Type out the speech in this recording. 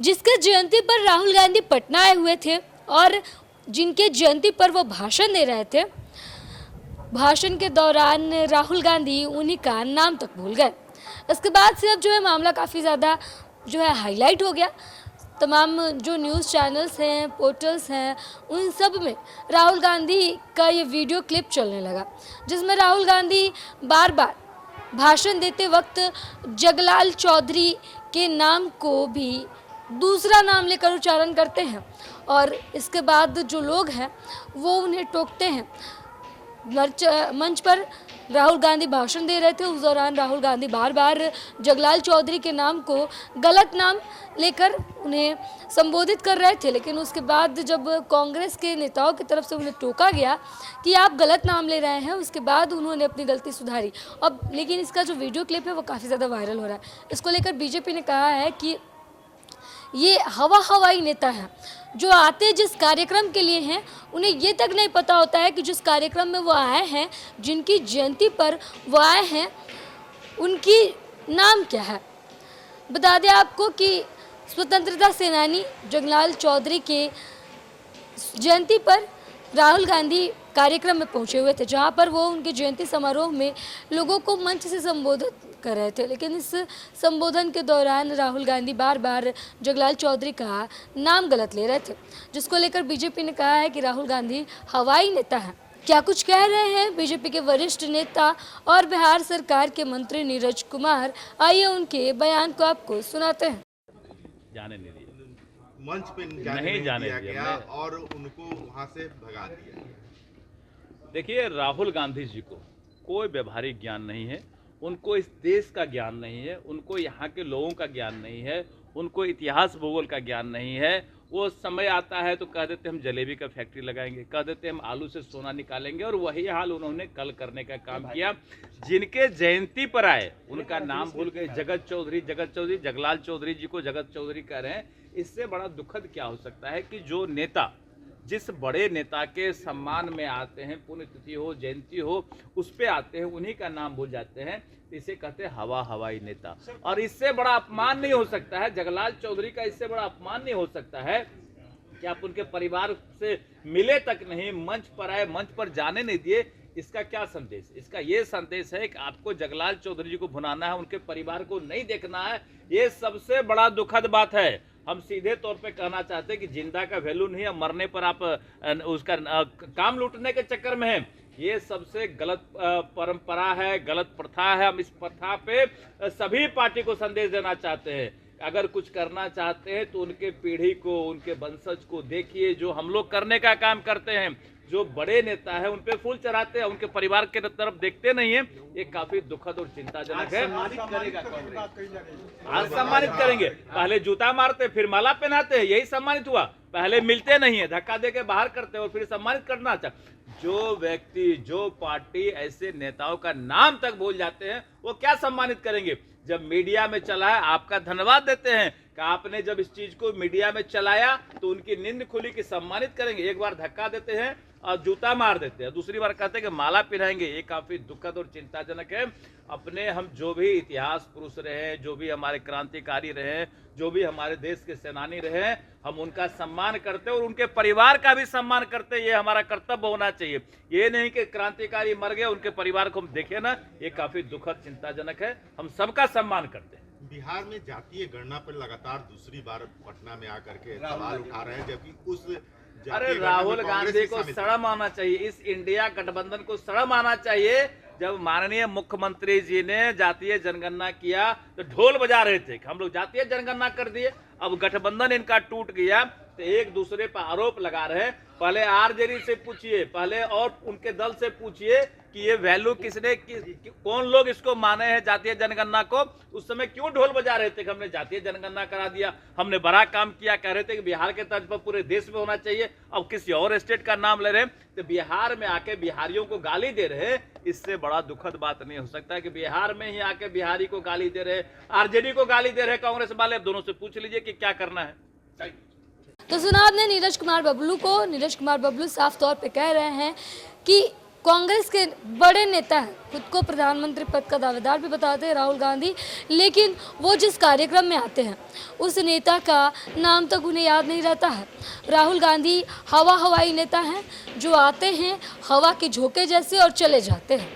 जिसके जयंती पर राहुल गांधी पटना आए हुए थे और जिनके जयंती पर वो भाषण दे रहे थे, भाषण के दौरान राहुल गांधी उन्हीं का नाम तक भूल गए। इसके बाद से अब जो है मामला काफ़ी ज़्यादा जो है हाईलाइट हो गया। तमाम जो न्यूज़ चैनल्स हैं, पोर्टल्स हैं, उन सब में राहुल गांधी का ये वीडियो क्लिप चलने लगा, जिसमें राहुल गांधी बार बार भाषण देते वक्त जगलाल चौधरी के नाम को भी दूसरा नाम लेकर उच्चारण करते हैं और इसके बाद जो लोग हैं वो उन्हें टोकते हैं। मंच पर राहुल गांधी भाषण दे रहे थे, उस दौरान राहुल गांधी बार बार जगलाल चौधरी के नाम को गलत नाम लेकर उन्हें संबोधित कर रहे थे, लेकिन उसके बाद जब कांग्रेस के नेताओं की तरफ से उन्हें टोका गया कि आप गलत नाम ले रहे हैं, उसके बाद उन्होंने अपनी गलती सुधारी। अब लेकिन इसका जो वीडियो क्लिप है वो काफ़ी ज़्यादा वायरल हो रहा है। इसको लेकर बीजेपी ने कहा है कि ये हवाई नेता हैं जो आते जिस कार्यक्रम के लिए हैं, उन्हें ये तक नहीं पता होता है कि जिस कार्यक्रम में वो आए हैं, जिनकी जयंती पर वो आए हैं, उनकी नाम क्या है। बता दें आपको कि स्वतंत्रता सेनानी जगलाल चौधरी के जयंती पर राहुल गांधी कार्यक्रम में पहुंचे हुए थे, जहां पर वो उनके जयंती समारोह में लोगों को मंच से संबोधित कर रहे थे, लेकिन इस संबोधन के दौरान राहुल गांधी बार बार जगलाल चौधरी का नाम गलत ले रहे थे, जिसको लेकर बीजेपी ने कहा है कि राहुल गांधी हवाई नेता हैं। क्या कुछ कह रहे हैं बीजेपी के वरिष्ठ नेता और बिहार सरकार के मंत्री नीरज कुमार, आइए उनके बयान को आपको सुनाते हैं। जाने नहीं दिया, मंच पे नहीं जाने दिया गया और उनको वहां से भगा दिया। देखिए, राहुल गांधी जी को कोई व्यवहारिक ज्ञान नहीं है, उनको इस देश का ज्ञान नहीं है, उनको यहाँ के लोगों का ज्ञान नहीं है, उनको इतिहास भूगोल का ज्ञान नहीं है। वो समय आता है तो कह देते हम जलेबी का फैक्ट्री लगाएंगे, कह देते हम आलू से सोना निकालेंगे, और वही हाल उन्होंने कल करने का काम किया। जिनके जयंती पर आए उनका नाम भूल गए। जगत चौधरी जगलाल चौधरी जी को जगत चौधरी कह रहे हैं। इससे बड़ा दुखद क्या हो सकता है कि जो नेता जिस बड़े नेता के सम्मान में आते हैं, पुण्यतिथि हो, जयंती हो, उस पे आते हैं, उन्हीं का नाम भूल जाते हैं। इसे कहते हैं हवाई नेता। और इससे बड़ा अपमान नहीं हो सकता है, जगलाल चौधरी का इससे बड़ा अपमान नहीं हो सकता है कि आप उनके परिवार से मिले तक नहीं, मंच पर आए, मंच पर जाने नहीं दिए। इसका क्या संदेश? इसका ये संदेश है कि आपको जगलाल चौधरी जी को भुनाना है, उनके परिवार को नहीं देखना है। ये सबसे बड़ा दुखद बात है। हम सीधे तौर पे कहना चाहते हैं कि जिंदा का वैल्यू नहीं है, मरने पर आप उसका काम लूटने के चक्कर में है। ये सबसे गलत परंपरा है, गलत प्रथा है। हम इस प्रथा पे सभी पार्टी को संदेश देना चाहते हैं। अगर कुछ करना चाहते हैं तो उनके पीढ़ी को, उनके वंशज को देखिए, जो हम लोग करने का काम करते हैं। जो बड़े नेता है उन पे फूल चढ़ाते हैं, उनके परिवार के तरफ देखते नहीं है। ये काफी दुखद और चिंताजनक है। आज सम्मानित करेंगे, पहले जूता मारते फिर माला पहनाते हैं, यही सम्मानित हुआ। पहले मिलते नहीं है, धक्का देके बाहर करते हैं और फिर सम्मानित करना चाहते। जो व्यक्ति, जो पार्टी ऐसे नेताओं का नाम तक भूल जाते हैं, वो क्या सम्मानित करेंगे? जब मीडिया में चला है, आपका धन्यवाद देते हैं कि आपने जब इस चीज को मीडिया में चलाया तो उनकी नींद खुली कि सम्मानित करेंगे। एक बार धक्का देते हैं और जूता मार देते हैं, दूसरी बार कहते हैं कि माला पहनाएंगे। ये काफी दुखद और चिंताजनक है। अपने हम जो भी इतिहास पुरुष रहे, जो भी हमारे क्रांतिकारी रहे, जो भी हमारे देश के सेनानी रहे, हम उनका सम्मान करते हैं और उनके परिवार का भी सम्मान करते हैं। ये हमारा कर्तव्य होना चाहिए। ये नहीं कि क्रांतिकारी मर गए, उनके परिवार को हम देखें ना। ये काफी दुखद, चिंताजनक है। हम सबका सम्मान करते हैं। बिहार में जातीय गणना पर लगातार दूसरी बार पटना में आकर के सवाल उठा रहे हैं, जबकि उस अरे राहुल गांधी को शर्म आना चाहिए, इस इंडिया गठबंधन को शर्म आना चाहिए। जब माननीय मुख्यमंत्री जी ने जातीय जनगणना किया तो ढोल बजा रहे थे कि हम लोग जातीय जनगणना कर दिए। अब गठबंधन इनका टूट गया तो एक दूसरे पर आरोप लगा रहे हैं। पहले आरजेडी से पूछिए, पहले और उनके दल से पूछिए कि ये वैल्यू किसने कौन लोग इसको माने हैं जातीय जनगणना को। उस समय क्यों ढोल बजा रहे थे कि हमने जातीय जनगणना करा दिया, हमने बड़ा काम किया, कह रहे थे कि बिहार के तर्ज पर पूरे देश में होना चाहिए। अब किसी और स्टेट का नाम ले रहे हैं तो बिहार में आके बिहारियों को गाली दे रहे हैं। इससे बड़ा दुखद बात नहीं हो सकता कि बिहार में ही आके बिहारी को गाली दे रहे, आरजेडी को गाली दे रहे कांग्रेस वाले। दोनों से पूछ लीजिए कि क्या करना है। तो सुना आपने नीरज कुमार बबलू को। नीरज कुमार बबलू साफ तौर पे कह रहे हैं कि कांग्रेस के बड़े नेता हैं, खुद को प्रधानमंत्री पद का दावेदार भी बताते हैं राहुल गांधी, लेकिन वो जिस कार्यक्रम में आते हैं उस नेता का नाम तक उन्हें याद नहीं रहता है। राहुल गांधी हवाई नेता हैं जो आते हैं हवा के झोंके जैसे और चले जाते हैं।